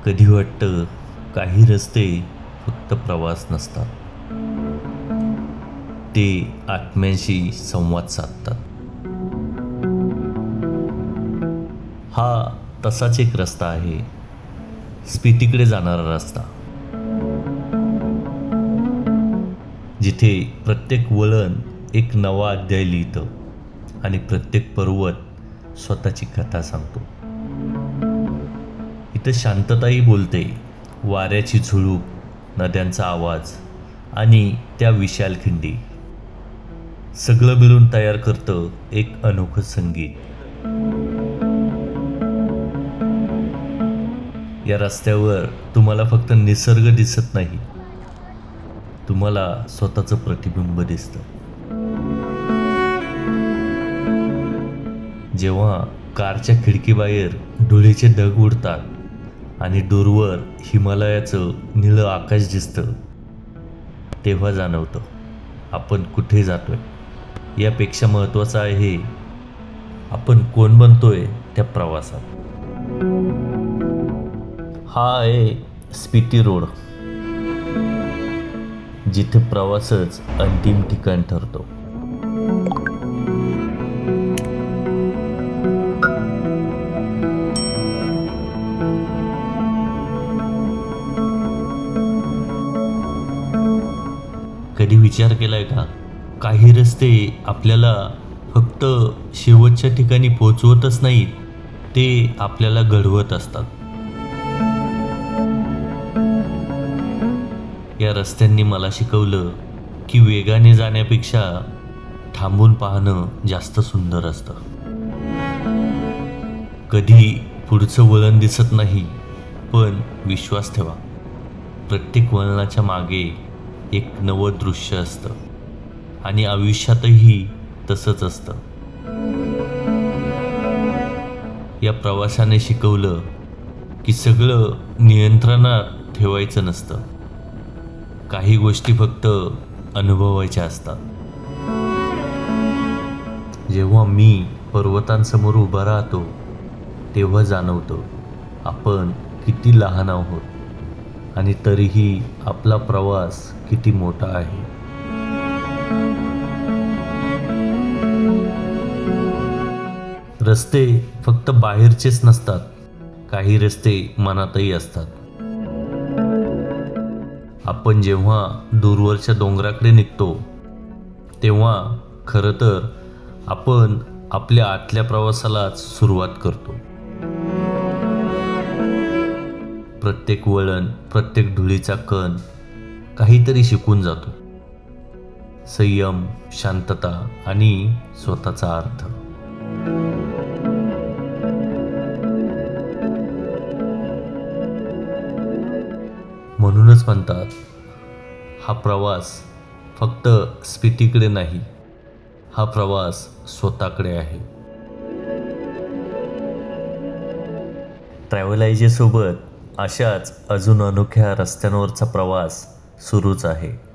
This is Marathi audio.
कधी वाटतं काही रस्ते फक्त प्रवास नसतात, ते आत्म्यांशी संवाद साधतात. हा तसाच एक रस्ता आहे, स्पितीकडे जाणारा रस्ता, जिथे प्रत्येक वळण एक नवा अध्याय लिहितं आणि प्रत्येक पर्वत स्वतःची कथा सांगतो. इथं शांतताही बोलते, वाऱ्याची झुळूक, नद्यांचा आवाज आणि त्या विशाल खिंडी सगळं मिळून तयार करतं एक अनोखं संगीत. या रस्त्यावर तुम्हाला फक्त निसर्ग दिसत नाही, तुम्हाला स्वतःचं प्रतिबिंब दिसतं. जेव्हा कारच्या खिडकीबाहेर धुळीचे ढग उडतात आणि दूरवर हिमालयाचं निळं आकाश दिसतं, तेव्हा जाणवतं आपण कुठे जातोय. यापेक्षा महत्त्वाचं आहे आपण कोण बनतोय त्या प्रवासात. हा आहे स्पिती रोड, जिथे प्रवासच अंतिम ठिकाण ठरतो. कधी विचार केलाय का, काही रस्ते आपल्याला फक्त शेवटच्या ठिकाणी पोहोचवतच नाहीत, ते आपल्याला घडवत असतात. या रस्त्यांनी मला शिकवलं की वेगाने जाण्यापेक्षा थांबून पाहणं जास्त सुंदर असतं. कधी पुढचं वळण दिसत नाही, पण विश्वास ठेवा, प्रत्येक वळणाच्या मागे एक नवं दृश्य असतं आणि आयुष्यातही तसंच असतं. या प्रवासाने शिकवलं की सगळं नियंत्रणात ठेवायचं नसतं, काही गोष्टी फक्त अनुभवायच्या असतात. जेव्हा मी पर्वतांसमोर उभा राहतो, तेव्हा जाणवतं आपण किती लहान आहोत आणि तरीही आपला प्रवास किती मोठा आहे. रस्ते फक्त बाहेरचेच नसतात, काही रस्ते मनातही असतात. आपण जेव्हा दूरवरच्या डोंगराकडे निघतो, तेव्हा खरं तर आपण आपल्या आतल्या प्रवासालाच सुरुवात करतो. प्रत्येक वळण, प्रत्येक धुळीचा कण काहीतरी शिकून जातो. संयम, शांतता आणि स्वतःचा अर्थ. म्हणूनच म्हणतात, हा प्रवास फक्त स्पितीकडे नाही, हा प्रवास स्वतःकडे आहे. ट्रॅव्हल आयजे सोबत अशाच अजून अनोख्या रस्त्यांवरचा प्रवास सुरूच आहे.